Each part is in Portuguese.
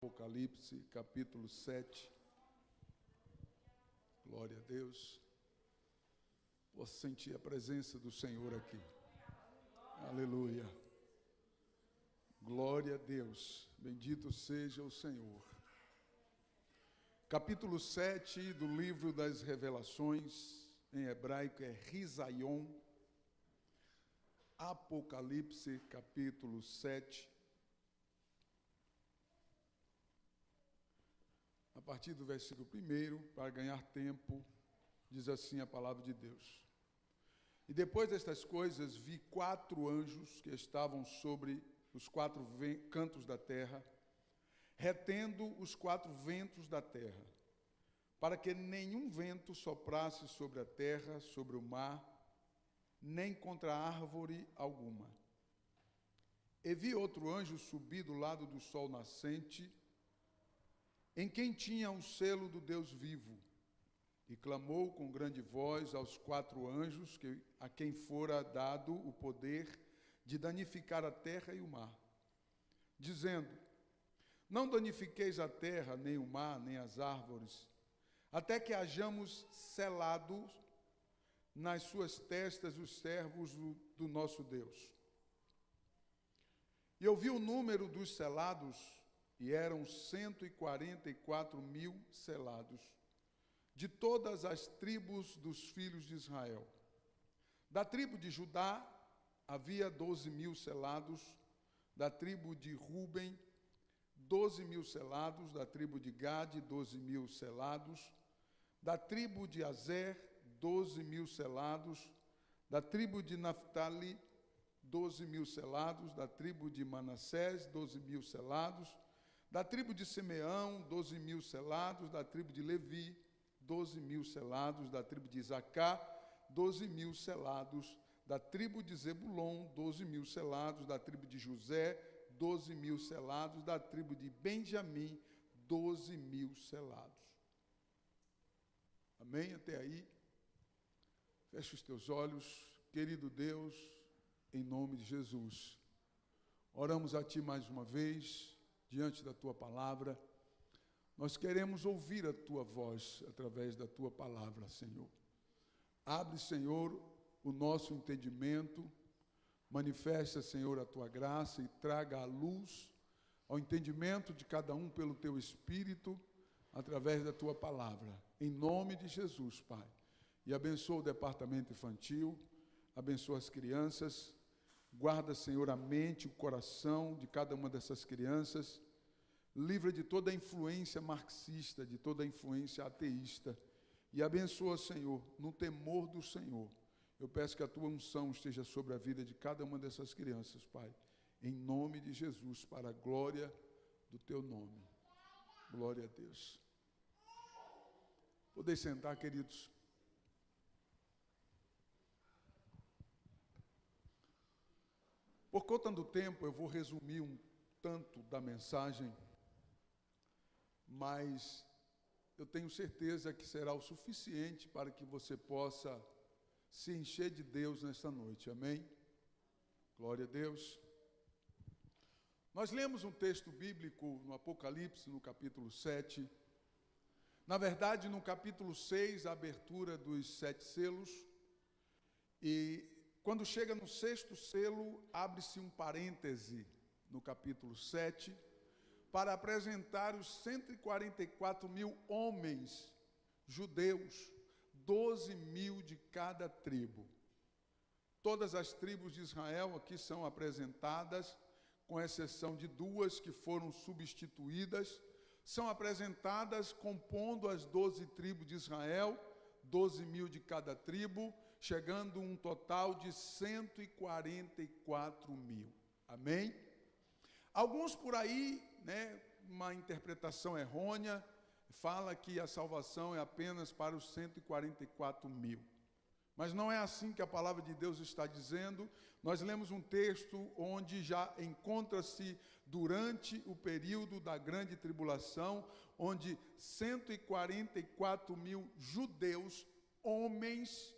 Apocalipse, capítulo 7. Glória a Deus. Posso sentir a presença do Senhor aqui. Aleluia. Glória a Deus. Bendito seja o Senhor. Capítulo 7 do livro das Revelações, em hebraico é Risaion. Apocalipse, capítulo 7. A partir do versículo 1, para ganhar tempo, diz assim a palavra de Deus. E depois destas coisas, vi 4 anjos que estavam sobre os 4 cantos da terra, retendo os 4 ventos da terra, para que nenhum vento soprasse sobre a terra, sobre o mar, nem contra árvore alguma. E vi outro anjo subir do lado do sol nascente, em quem tinha o selo do Deus vivo, e clamou com grande voz aos 4 anjos a quem fora dado o poder de danificar a terra e o mar, dizendo: não danifiqueis a terra, nem o mar, nem as árvores, até que hajamos selados nas suas testas os servos do nosso Deus. E eu vi o número dos selados, e eram 144.000 selados, de todas as tribos dos filhos de Israel. Da tribo de Judá havia 12.000 selados, da tribo de Ruben, 12.000 selados, da tribo de Gade, 12.000 selados, da tribo de Azer, 12.000 selados, da tribo de Naftali, 12.000 selados, da tribo de Manassés, 12.000 selados, da tribo de Simeão, 12.000 selados, da tribo de Levi, 12.000 selados, da tribo de Isacar, 12.000 selados, da tribo de Zebulon, 12.000 selados, da tribo de José, 12.000 selados, da tribo de Benjamim, 12.000 selados. Amém? Até aí. Feche os teus olhos, querido Deus, em nome de Jesus. Oramos a Ti mais uma vez, diante da Tua palavra. Nós queremos ouvir a Tua voz através da Tua palavra, Senhor. Abre, Senhor, o nosso entendimento, manifesta, Senhor, a Tua graça e traga a luz ao entendimento de cada um pelo Teu Espírito, através da Tua palavra. Em nome de Jesus, Pai. E abençoa o departamento infantil, abençoa as crianças, guarda, Senhor, a mente, o coração de cada uma dessas crianças, livra de toda a influência marxista, de toda a influência ateísta, e abençoa, Senhor, no temor do Senhor. Eu peço que a Tua unção esteja sobre a vida de cada uma dessas crianças, Pai, em nome de Jesus, para a glória do Teu nome. Glória a Deus. Podeis sentar, queridos. Por conta do tempo, eu vou resumir um tanto da mensagem, mas eu tenho certeza que será o suficiente para que você possa se encher de Deus nesta noite. Amém? Glória a Deus. Nós lemos um texto bíblico no Apocalipse, no capítulo 7. Na verdade, no capítulo 6, a abertura dos 7 selos. E quando chega no 6º selo, abre-se um parêntese no capítulo 7, para apresentar os 144.000 homens judeus, 12.000 de cada tribo. Todas as tribos de Israel aqui são apresentadas, com exceção de 2 que foram substituídas, são apresentadas compondo as 12 tribos de Israel, 12.000 de cada tribo, chegando um total de 144.000. Amém? Alguns por aí, uma interpretação errônea, fala que a salvação é apenas para os 144.000. Mas não é assim que a palavra de Deus está dizendo. Nós lemos um texto onde já encontra-se durante o período da grande tribulação, onde 144.000 judeus, homens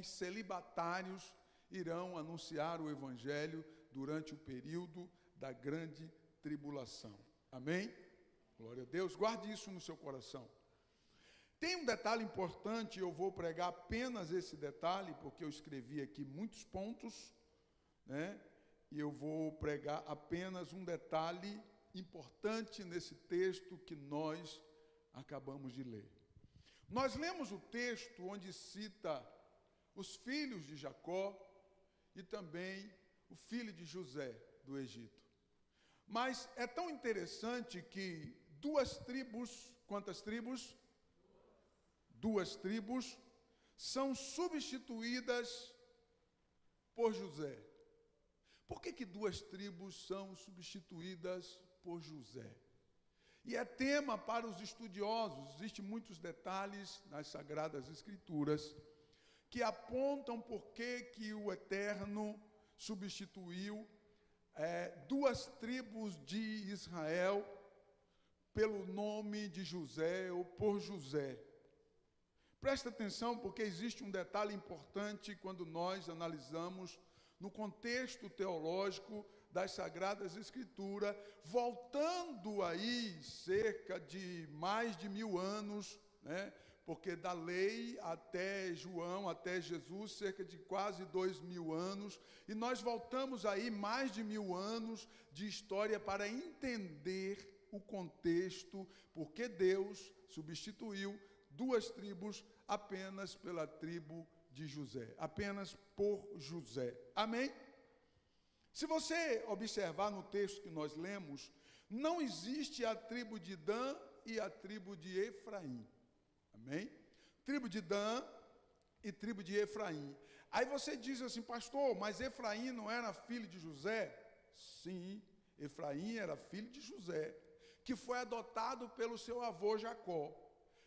celibatários, irão anunciar o evangelho durante o período da grande tribulação. Amém? Glória a Deus. Guarde isso no seu coração. Tem um detalhe importante, eu vou pregar apenas esse detalhe, porque eu escrevi aqui muitos pontos, né? E eu vou pregar apenas um detalhe importante nesse texto que nós acabamos de ler. Nós lemos o texto onde cita os filhos de Jacó e também o filho de José do Egito. Mas é tão interessante que duas tribos, quantas tribos? Duas tribos são substituídas por José. Por que duas tribos são substituídas por José? E é tema para os estudiosos. Existem muitos detalhes nas Sagradas Escrituras que apontam por que o Eterno substituiu duas tribos de Israel pelo nome de José ou por José. Presta atenção, porque existe um detalhe importante quando nós analisamos no contexto teológico das Sagradas Escrituras, voltando aí cerca de mais de 1000 anos, né? Porque da lei até João, até Jesus, cerca de quase 2000 anos, e nós voltamos aí mais de 1000 anos de história para entender o contexto, porque Deus substituiu duas tribos apenas pela tribo de José, apenas por José. Amém? Se você observar no texto que nós lemos, não existe a tribo de Dan e a tribo de Efraim. Amém? Tribo de Dan e tribo de Efraim. Aí você diz assim, pastor, mas Efraim não era filho de José? Sim, Efraim era filho de José, que foi adotado pelo seu avô Jacó.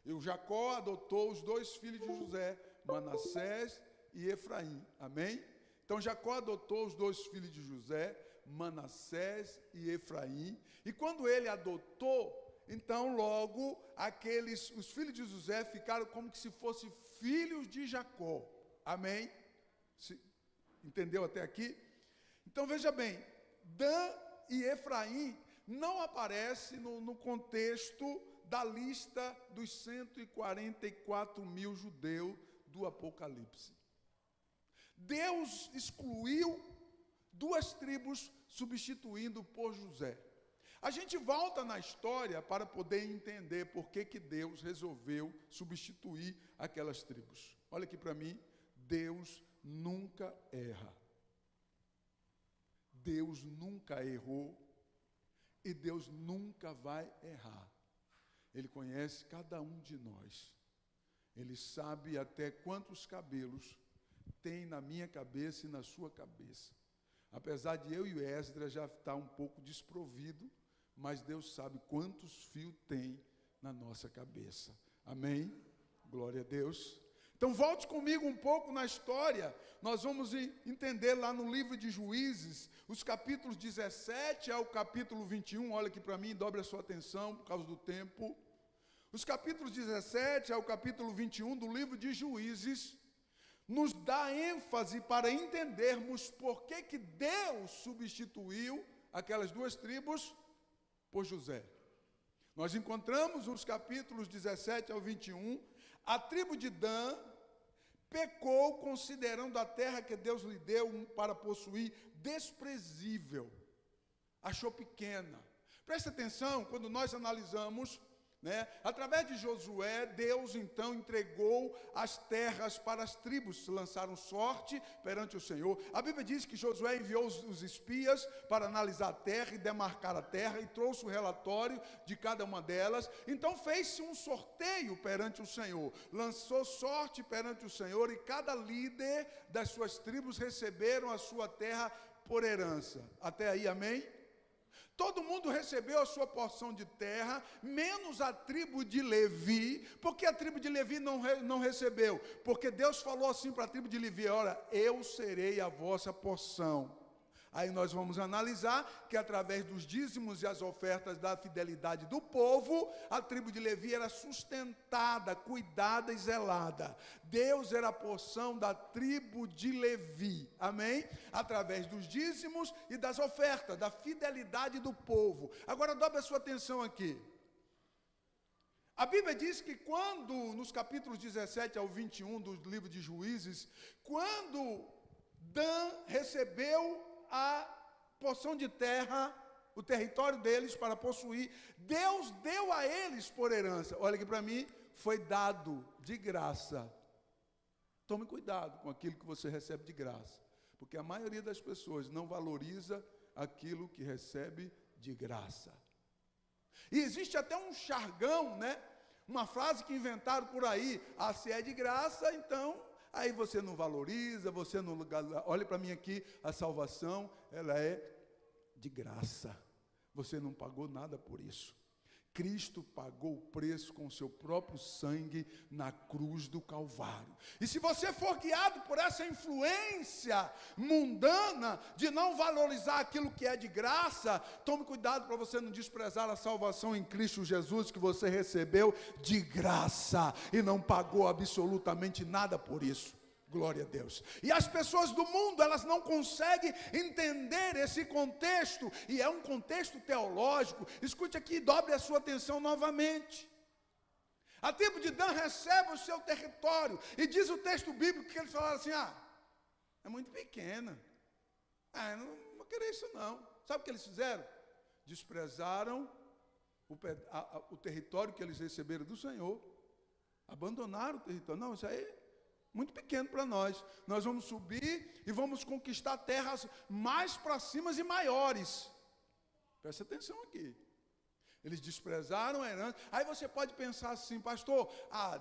E o Jacó adotou os dois filhos de José, Manassés e Efraim. Amém? Então Jacó adotou os dois filhos de José, Manassés e Efraim. E quando ele adotou, então logo os filhos de José ficaram como que se fossem filhos de Jacó. Amém? Entendeu até aqui? Então veja bem, Dan e Efraim não aparecem no contexto da lista dos 144 mil judeus do Apocalipse. Deus excluiu duas tribos, substituindo por José. A gente volta na história para poder entender por que Deus resolveu substituir aquelas tribos. Olha aqui para mim, Deus nunca erra. Deus nunca errou e Deus nunca vai errar. Ele conhece cada um de nós. Ele sabe até quantos cabelos tem na minha cabeça e na sua cabeça. Apesar de eu e Esdras já estar um pouco desprovido, mas Deus sabe quantos fios tem na nossa cabeça. Amém? Glória a Deus. Então volte comigo um pouco na história. Nós vamos entender lá no livro de Juízes, os capítulos 17 ao capítulo 21. Olha aqui para mim, dobre a sua atenção por causa do tempo. Os capítulos 17 ao capítulo 21 do livro de Juízes nos dá ênfase para entendermos por que Deus substituiu aquelas duas tribos por José. Nós encontramos os capítulos 17 ao 21, a tribo de Dan pecou considerando a terra que Deus lhe deu para possuir desprezível, achou pequena. Presta atenção, quando nós analisamos, através de Josué, Deus então entregou as terras para as tribos, lançaram sorte perante o Senhor. A Bíblia diz que Josué enviou os espias para analisar a terra e demarcar a terra, e trouxe o relatório de cada uma delas. Então fez-se um sorteio perante o Senhor, lançou sorte perante o Senhor, e cada líder das suas tribos receberam a sua terra por herança. Até aí, amém? Todo mundo recebeu a sua porção de terra, menos a tribo de Levi. Por que a tribo de Levi não recebeu? Porque Deus falou assim para a tribo de Levi: olha, eu serei a vossa porção. Aí nós vamos analisar que através dos dízimos e as ofertas da fidelidade do povo, a tribo de Levi era sustentada, cuidada e zelada. Deus era a porção da tribo de Levi, amém? Através dos dízimos e das ofertas, da fidelidade do povo. Agora dobre a sua atenção aqui. A Bíblia diz que quando, nos capítulos 17 ao 21 do livro de Juízes, quando Dan recebeu a porção de terra, o território deles para possuir, Deus deu a eles por herança. Olha aqui para mim, foi dado de graça. Tome cuidado com aquilo que você recebe de graça, porque a maioria das pessoas não valoriza aquilo que recebe de graça. E existe até um jargão, né? Uma frase que inventaram por aí: ah, se é de graça, então aí você não valoriza, você não... Olha para mim aqui, a salvação, ela é de graça. Você não pagou nada por isso. Cristo pagou o preço com o seu próprio sangue na cruz do Calvário. E se você for guiado por essa influência mundana de não valorizar aquilo que é de graça, tome cuidado para você não desprezar a salvação em Cristo Jesus que você recebeu de graça e não pagou absolutamente nada por isso. Glória a Deus. E as pessoas do mundo, elas não conseguem entender esse contexto, e é um contexto teológico. Escute aqui, dobre a sua atenção novamente. A tribo de Dan recebe o seu território, e diz o texto bíblico que eles falaram assim: ah, é muito pequena, eu não vou querer isso não. Sabe o que eles fizeram? Desprezaram o território que eles receberam do Senhor, abandonaram o território. Não, isso aí muito pequeno para nós. Nós vamos subir e vamos conquistar terras mais para cima e maiores. Preste atenção aqui. Eles desprezaram a herança. Aí você pode pensar assim: pastor,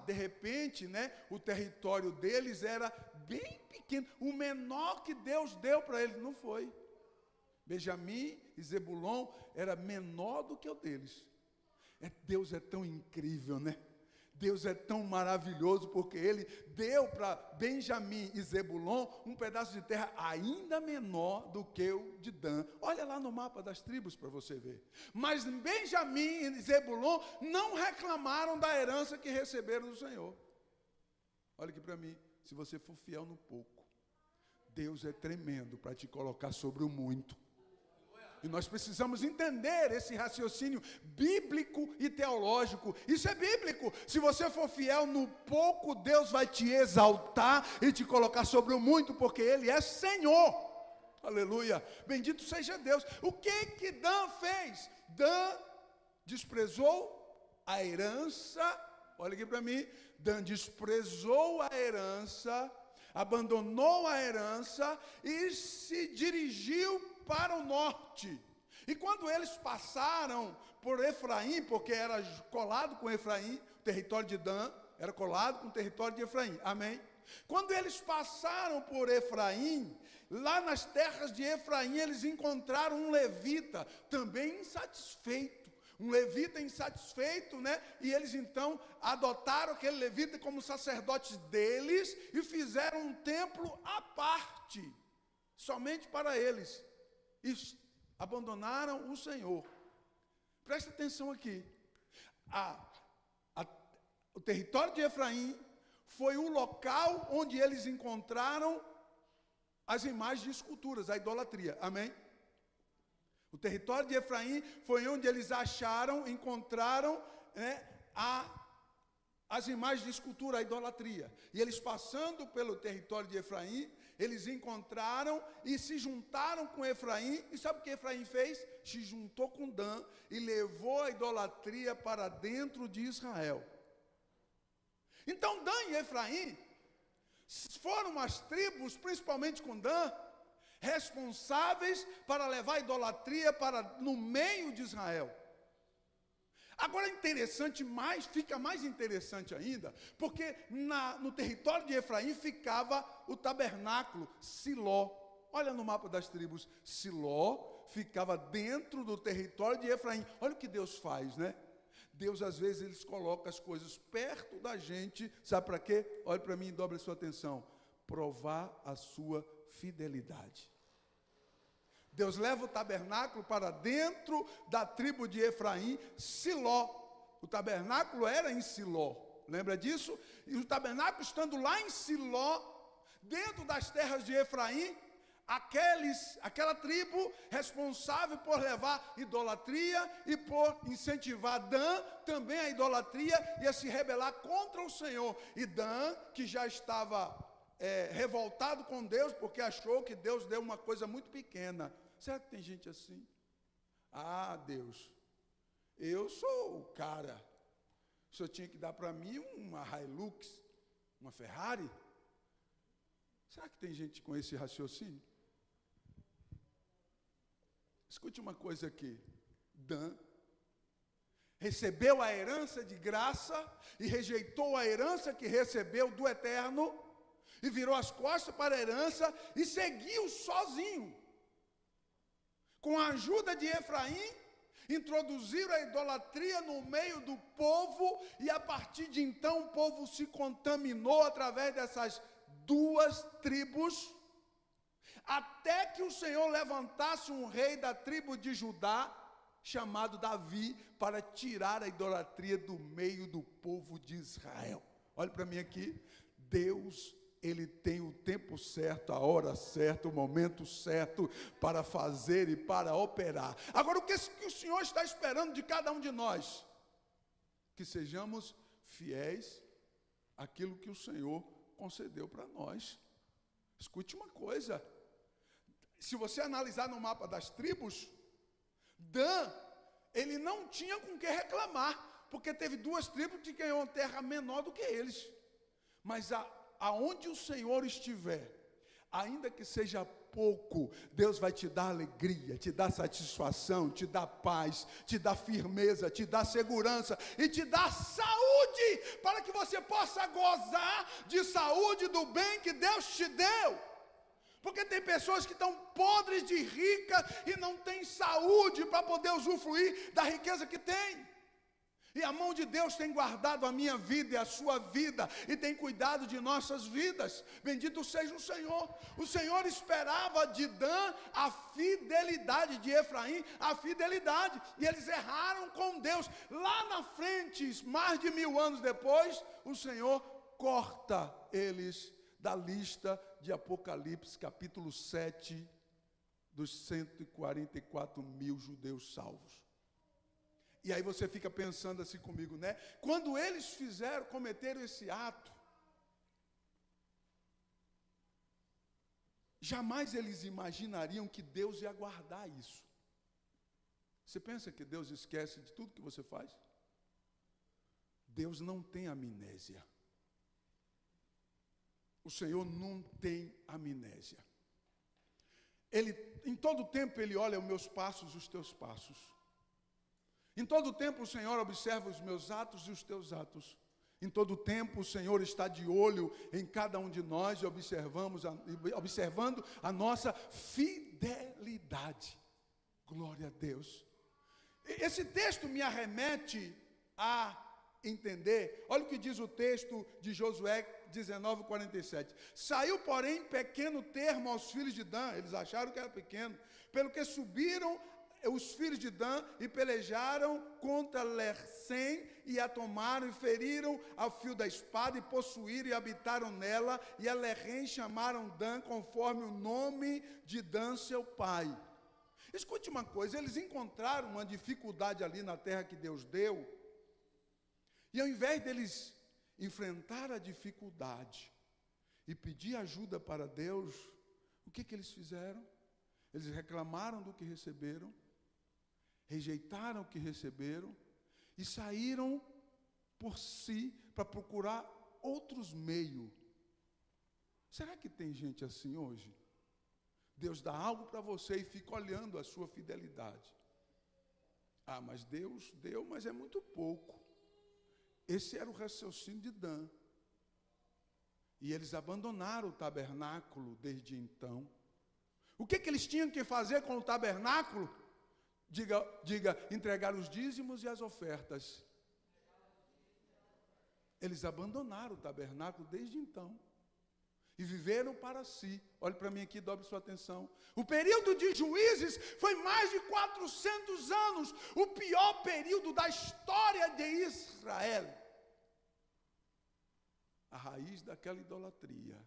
de repente, né, o território deles era bem pequeno, o menor que Deus deu para eles. Não foi. Benjamim e Zebulon era menor do que o deles. Deus é tão incrível, né? Deus é tão maravilhoso, porque Ele deu para Benjamim e Zebulon um pedaço de terra ainda menor do que o de Dan. Olha lá no mapa das tribos para você ver. Mas Benjamim e Zebulon não reclamaram da herança que receberam do Senhor. Olha aqui para mim, se você for fiel no pouco, Deus é tremendo para te colocar sobre o muito. E nós precisamos entender esse raciocínio bíblico e teológico. Isso é bíblico. Se você for fiel no pouco, Deus vai te exaltar e te colocar sobre o muito, porque Ele é Senhor. Aleluia. Bendito seja Deus. O que Dan fez? Dan desprezou a herança. Olha aqui para mim. Dan desprezou a herança, abandonou a herança e se dirigiu para o norte. E quando eles passaram por Efraim, porque era colado com Efraim, o território de Dan era colado com o território de Efraim, amém? Quando eles passaram por Efraim, lá nas terras de Efraim, eles encontraram um levita, também insatisfeito. Um levita insatisfeito, né? E eles então adotaram aquele levita como sacerdote deles e fizeram um templo à parte, somente para eles. E abandonaram o Senhor. Presta atenção aqui. O território de Efraim foi o local onde eles encontraram as imagens de esculturas, a idolatria. Amém? O território de Efraim foi onde eles encontraram, né, as imagens de escultura, a idolatria. E eles, passando pelo território de Efraim, eles encontraram e se juntaram com Efraim. E sabe o que Efraim fez? Se juntou com Dan e levou a idolatria para dentro de Israel. Então Dan e Efraim foram as tribos, principalmente com Dan, responsáveis para levar a idolatria no meio de Israel. Agora fica mais interessante ainda, porque no território de Efraim ficava o tabernáculo, Siló. Olha no mapa das tribos, Siló ficava dentro do território de Efraim. Olha o que Deus faz, né? Deus, às vezes, Ele coloca as coisas perto da gente, sabe para quê? Olha para mim e dobre a sua atenção. Provar a sua fidelidade. Deus leva o tabernáculo para dentro da tribo de Efraim, Siló. O tabernáculo era em Siló, lembra disso? E o tabernáculo estando lá em Siló, dentro das terras de Efraim, aquela tribo responsável por levar idolatria e por incentivar Dan também a idolatria, ia se rebelar contra o Senhor. E Dan, que já estava revoltado com Deus, porque achou que Deus deu uma coisa muito pequena. Será que tem gente assim? Ah, Deus, eu sou o cara. O Senhor tinha que dar para mim uma Hilux, uma Ferrari? Será que tem gente com esse raciocínio? Escute uma coisa aqui. Dan recebeu a herança de graça e rejeitou a herança que recebeu do Eterno e virou as costas para a herança e seguiu sozinho. Com a ajuda de Efraim, introduziram a idolatria no meio do povo e a partir de então o povo se contaminou através dessas duas tribos, até que o Senhor levantasse um rei da tribo de Judá, chamado Davi, para tirar a idolatria do meio do povo de Israel. Olhe para mim aqui, Deus, Ele tem o tempo certo, a hora certa, o momento certo para fazer e para operar. Agora, o que o Senhor está esperando de cada um de nós? Que sejamos fiéis àquilo que o Senhor concedeu para nós. Escute uma coisa, se você analisar no mapa das tribos, Dan, ele não tinha com que reclamar, porque teve duas tribos que ganhou uma terra menor do que eles. Mas aonde o Senhor estiver, ainda que seja pouco, Deus vai te dar alegria, te dar satisfação, te dar paz, te dar firmeza, te dar segurança e te dar saúde, para que você possa gozar de saúde do bem que Deus te deu. Porque tem pessoas que estão podres de rica e não têm saúde para poder usufruir da riqueza que tem. E a mão de Deus tem guardado a minha vida e a sua vida, e tem cuidado de nossas vidas. Bendito seja o Senhor. O Senhor esperava de Dan a fidelidade, de Efraim a fidelidade, e eles erraram com Deus. Lá na frente, mais de 1000 anos depois, o Senhor corta eles da lista de Apocalipse, capítulo 7, dos 144.000 judeus salvos. E aí você fica pensando assim comigo, né? Quando eles cometeram esse ato, jamais eles imaginariam que Deus ia guardar isso. Você pensa que Deus esquece de tudo que você faz? Deus não tem amnésia. O Senhor não tem amnésia. Em todo tempo Ele olha os meus passos e os teus passos. Em todo tempo o Senhor observa os meus atos e os teus atos. Em todo tempo o Senhor está de olho em cada um de nós e observando a nossa fidelidade. Glória a Deus. Esse texto me arremete a entender, olha o que diz o texto de Josué 19:47. Saiu, porém, pequeno termo aos filhos de Dan, eles acharam que era pequeno, pelo que subiram os filhos de Dan e pelejaram contra Lercém e a tomaram e feriram ao fio da espada e possuíram e habitaram nela, e a Lercém chamaram Dan conforme o nome de Dan seu pai. Escute uma coisa, eles encontraram uma dificuldade ali na terra que Deus deu, e ao invés deles enfrentar a dificuldade e pedir ajuda para Deus, o que eles fizeram? Eles reclamaram do que receberam, rejeitaram o que receberam e saíram por si para procurar outros meios. Será que tem gente assim hoje? Deus dá algo para você e fica olhando a sua fidelidade. Ah, mas Deus deu, mas é muito pouco. Esse era o raciocínio de Dan. E eles abandonaram o tabernáculo desde então. O que eles tinham que fazer com o tabernáculo? Diga, entregar os dízimos e as ofertas. Eles abandonaram o tabernáculo desde então. e viveram para si. Olhe para mim aqui, dobre sua atenção. O período de Juízes foi mais de 400 anos, o pior período da história de Israel. A raiz daquela idolatria,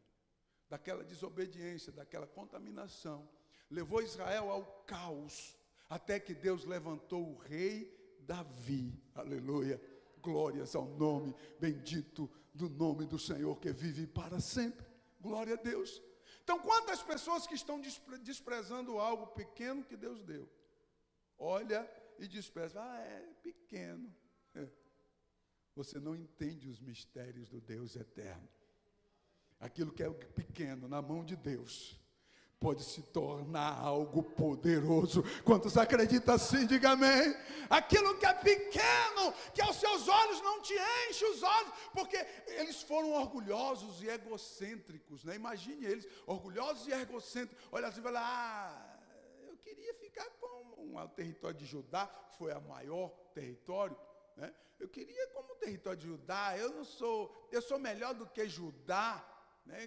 daquela desobediência, daquela contaminação, levou Israel ao caos, até que Deus levantou o rei Davi. Aleluia. Glórias ao nome bendito do nome do Senhor, que vive para sempre. Glória a Deus. Então, quantas pessoas que estão desprezando algo pequeno que Deus deu? Olha e despreza. É pequeno. Você não entende os mistérios do Deus eterno. Aquilo que é pequeno na mão de Deus pode se tornar algo poderoso. Quantos acreditam assim, diga amém. Aquilo que é pequeno, que aos seus olhos não te enche os olhos, porque eles foram orgulhosos e egocêntricos, né? Imagine eles, orgulhosos e egocêntricos. Olha assim e fala, eu queria ficar como o território de Judá, que foi o maior território, né? Eu queria como o território de Judá, eu sou melhor do que Judá.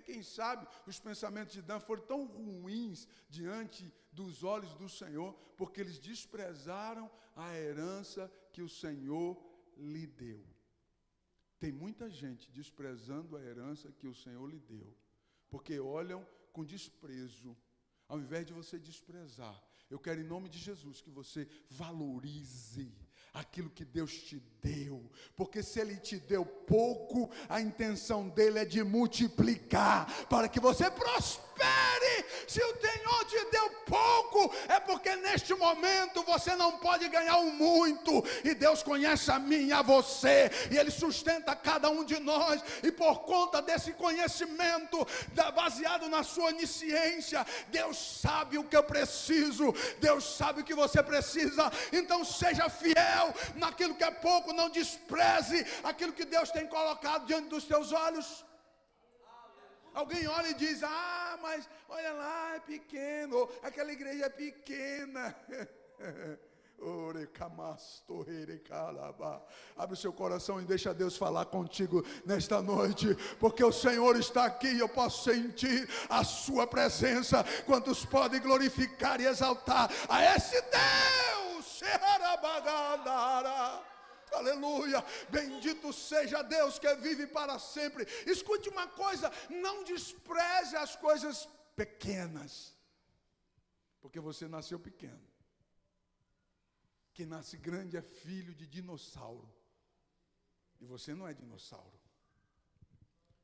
Quem sabe os pensamentos de Dan foram tão ruins diante dos olhos do Senhor, porque eles desprezaram a herança que o Senhor lhe deu. Tem muita gente desprezando a herança que o Senhor lhe deu, porque olham com desprezo. Ao invés de você desprezar, eu quero em nome de Jesus que você valorize aquilo que Deus te deu, porque se Ele te deu pouco, a intenção dele é de multiplicar, para que você prospere. Se o Senhor te deu pouco, é porque neste momento você não pode ganhar o muito, e Deus conhece a mim e a você, e Ele sustenta cada um de nós, e por conta desse conhecimento, baseado na sua onisciência, Deus sabe o que eu preciso, Deus sabe o que você precisa. Então seja fiel naquilo que é pouco, não despreze aquilo que Deus tem colocado diante dos teus olhos. Alguém olha e diz, mas olha lá, é pequeno, aquela igreja é pequena. Abre o seu coração e deixa Deus falar contigo nesta noite, porque o Senhor está aqui e eu posso sentir a sua presença. Quantos podem glorificar e exaltar a esse Deus? Aleluia, bendito seja Deus que vive para sempre. Escute uma coisa, não despreze as coisas pequenas, porque você nasceu pequeno. Quem nasce grande é filho de dinossauro, e você não é dinossauro,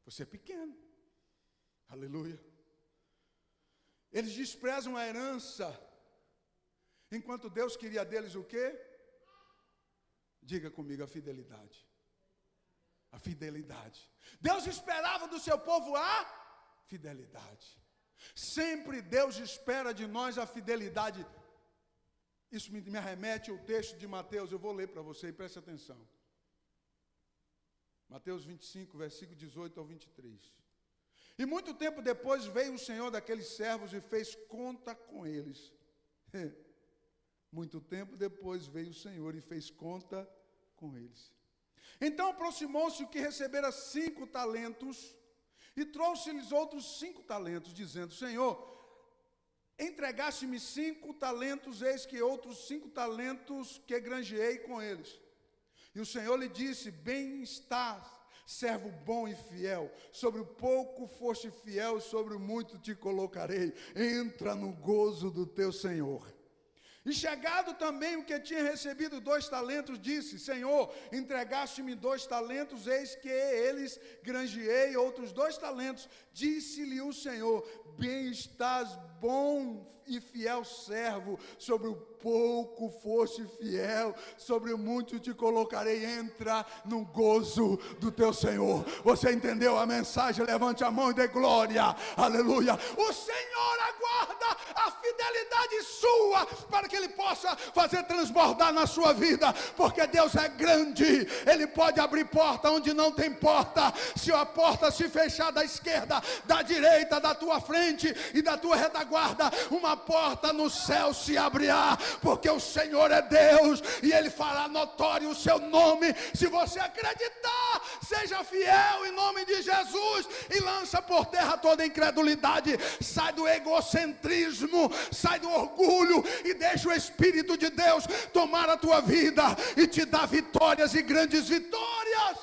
você é pequeno. Aleluia. Eles desprezam a herança, enquanto Deus queria deles o quê? Diga comigo, a fidelidade. A fidelidade. Deus esperava do seu povo a fidelidade. Sempre Deus espera de nós a fidelidade. Isso me arremete ao texto de Mateus. Eu vou ler para você e preste atenção. Mateus 25, versículo 18 ao 23. E muito tempo depois veio o Senhor daqueles servos e fez conta com eles. Muito tempo depois veio o Senhor e fez conta com eles. Então aproximou-se o que recebera 5 talentos e trouxe-lhes outros 5 talentos, dizendo, Senhor, entregaste-me 5 talentos, eis que outros 5 talentos que granjeei com eles. E o Senhor lhe disse, bem estás, servo bom e fiel, sobre o pouco foste fiel, sobre o muito te colocarei, entra no gozo do teu Senhor. E chegado também o que tinha recebido 2 talentos, disse, Senhor, entregaste-me 2 talentos, eis que eles granjeei outros 2 talentos. Disse-lhe o Senhor, bem estás, bom e fiel servo, sobre o pouco foste fiel, sobre o muito te colocarei, entra no gozo do teu Senhor. Você entendeu a mensagem? Levante a mão e dê glória, aleluia. O Senhor aguarda a fidelidade sua, para que Ele possa fazer transbordar na sua vida, porque Deus é grande, Ele pode abrir porta onde não tem porta. Se a porta se fechar da esquerda, da direita, da tua frente e da tua retaguarda, uma porta no céu se abrirá, porque o Senhor é Deus, e Ele fará notório o seu nome. Se você acreditar, Seja fiel em nome de Jesus e lança por terra toda incredulidade. Sai do egocentrismo, sai do orgulho e deixa o Espírito de Deus tomar a tua vida e te dar vitórias e grandes vitórias.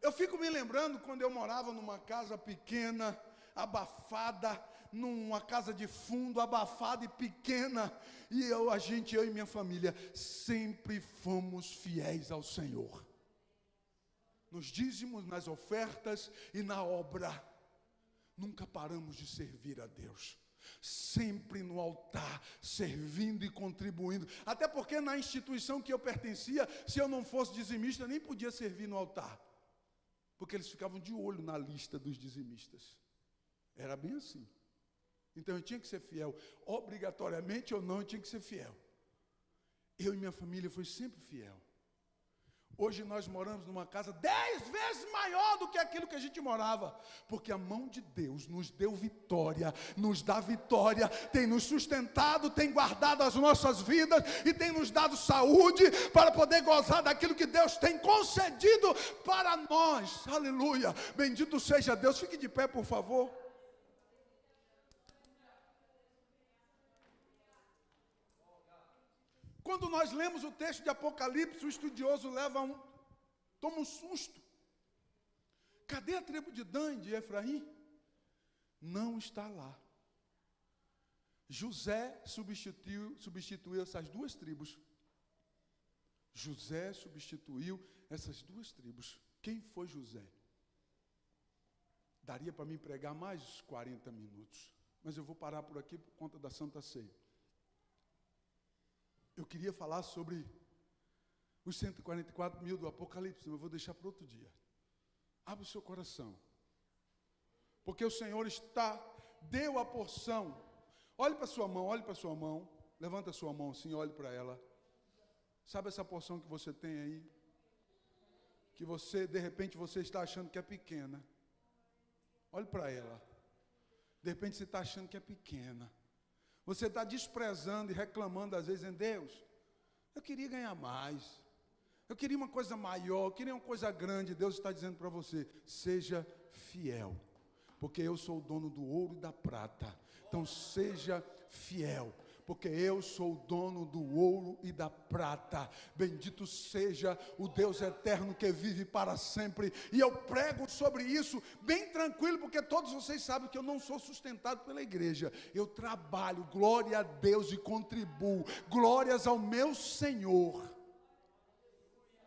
Eu fico me lembrando quando eu morava numa casa pequena, abafada, numa casa de fundo, abafada e pequena, e eu e minha família, sempre fomos fiéis ao Senhor. Nos dízimos, nas ofertas e na obra, nunca paramos de servir a Deus. Sempre no altar, servindo e contribuindo. Até porque na instituição que eu pertencia, se eu não fosse dizimista, nem podia servir no altar. Porque eles ficavam de olho na lista dos dizimistas. Era bem assim. Então eu tinha que ser fiel. Obrigatoriamente ou não, eu tinha que ser fiel. Eu e minha família foi sempre fiel. Hoje nós moramos numa casa 10 vezes maior do que aquilo que a gente morava. Porque a mão de Deus nos deu vitória, nos dá vitória, tem nos sustentado, tem guardado as nossas vidas e tem nos dado saúde para poder gozar daquilo que Deus tem concedido para nós. Aleluia! Bendito seja Deus. Fique de pé, por favor. Quando nós lemos o texto de Apocalipse, o estudioso toma um susto. Cadê a tribo de Dan e de Efraim? Não está lá. José substituiu essas duas tribos. José substituiu essas duas tribos. Quem foi José? Daria para mim pregar mais 40 minutos, mas eu vou parar por aqui por conta da Santa Ceia. Eu queria falar sobre os 144 mil do Apocalipse, mas eu vou deixar para outro dia. Abra o seu coração. Porque o Senhor deu a porção. Olhe para a sua mão. Levanta a sua mão assim, olhe para ela. Sabe essa porção que você tem aí? Que você, de repente, você está achando que é pequena. Olhe para ela. De repente você está achando que é pequena. Você está desprezando e reclamando às vezes em Deus. Eu queria ganhar mais. Eu queria uma coisa maior, eu queria uma coisa grande. Deus está dizendo para você, seja fiel. Porque eu sou o dono do ouro e da prata. Então seja fiel. Porque eu sou o dono do ouro e da prata. Bendito seja o Deus eterno que vive para sempre. E eu prego sobre isso bem tranquilo, porque todos vocês sabem que eu não sou sustentado pela igreja. Eu trabalho, glória a Deus, e contribuo. Glórias ao meu Senhor.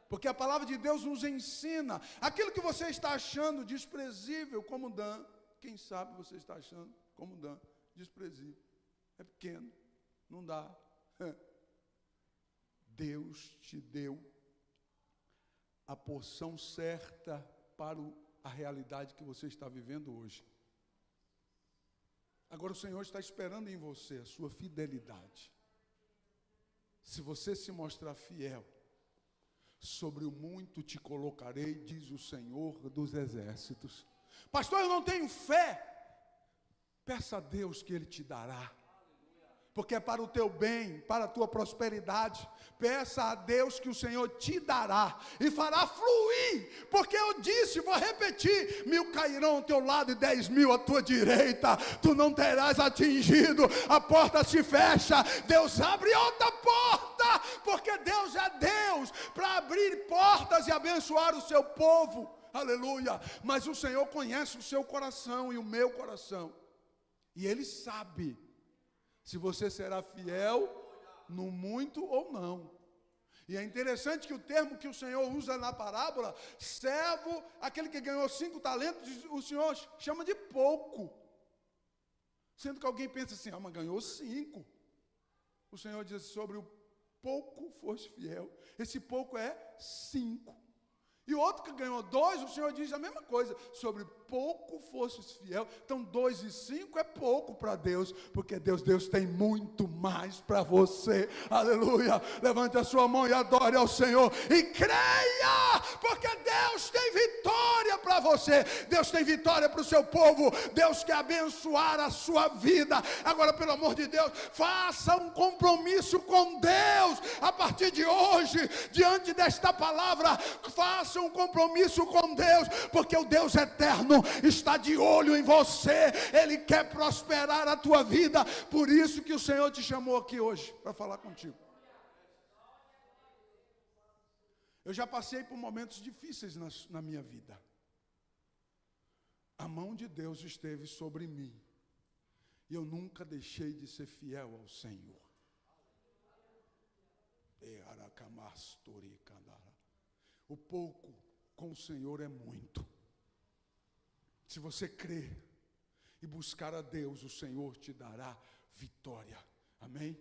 Porque a palavra de Deus nos ensina. Aquilo que você está achando desprezível como Dan. Quem sabe você está achando como Dan, desprezível. É pequeno. Não dá. Deus te deu a porção certa para a realidade que você está vivendo hoje. Agora o Senhor está esperando em você a sua fidelidade. Se você se mostrar fiel, sobre o muito te colocarei, diz o Senhor dos exércitos. Pastor, eu não tenho fé. Peça a Deus que Ele te dará. Porque é para o teu bem, para a tua prosperidade. Peça a Deus que o Senhor te dará e fará fluir. Porque eu disse, vou repetir, 1000 cairão ao teu lado e 10.000 à tua direita. Tu não terás atingido, a porta se fecha, Deus abre outra porta. Porque Deus é Deus para abrir portas e abençoar o seu povo. Aleluia. Mas o Senhor conhece o seu coração e o meu coração. E Ele sabe se você será fiel no muito ou não. E é interessante que o termo que o Senhor usa na parábola, servo, aquele que ganhou 5 talentos, o Senhor chama de pouco. Sendo que alguém pensa assim, mas ganhou 5. O Senhor diz, sobre o pouco foste fiel. Esse pouco é 5. E o outro que ganhou 2, o Senhor diz a mesma coisa. Sobre pouco fostes fiel. Então 2 e 5 é pouco para Deus, porque Deus tem muito mais para você. Aleluia. Levante a sua mão e adore ao Senhor e creia, porque Deus tem vitória para você. Deus tem vitória para o seu povo. Deus quer abençoar a sua vida. Agora, pelo amor de Deus, faça um compromisso com Deus a partir de hoje, diante desta palavra. Faça um compromisso com Deus, porque o Deus eterno está de olho em você. Ele quer prosperar a tua vida. Por isso que o Senhor te chamou aqui hoje para falar contigo. Eu já passei por momentos difíceis na minha vida. A mão de Deus esteve sobre mim. E eu nunca deixei de ser fiel ao Senhor. O pouco com o Senhor é muito. Se você crer e buscar a Deus, o Senhor te dará vitória. Amém?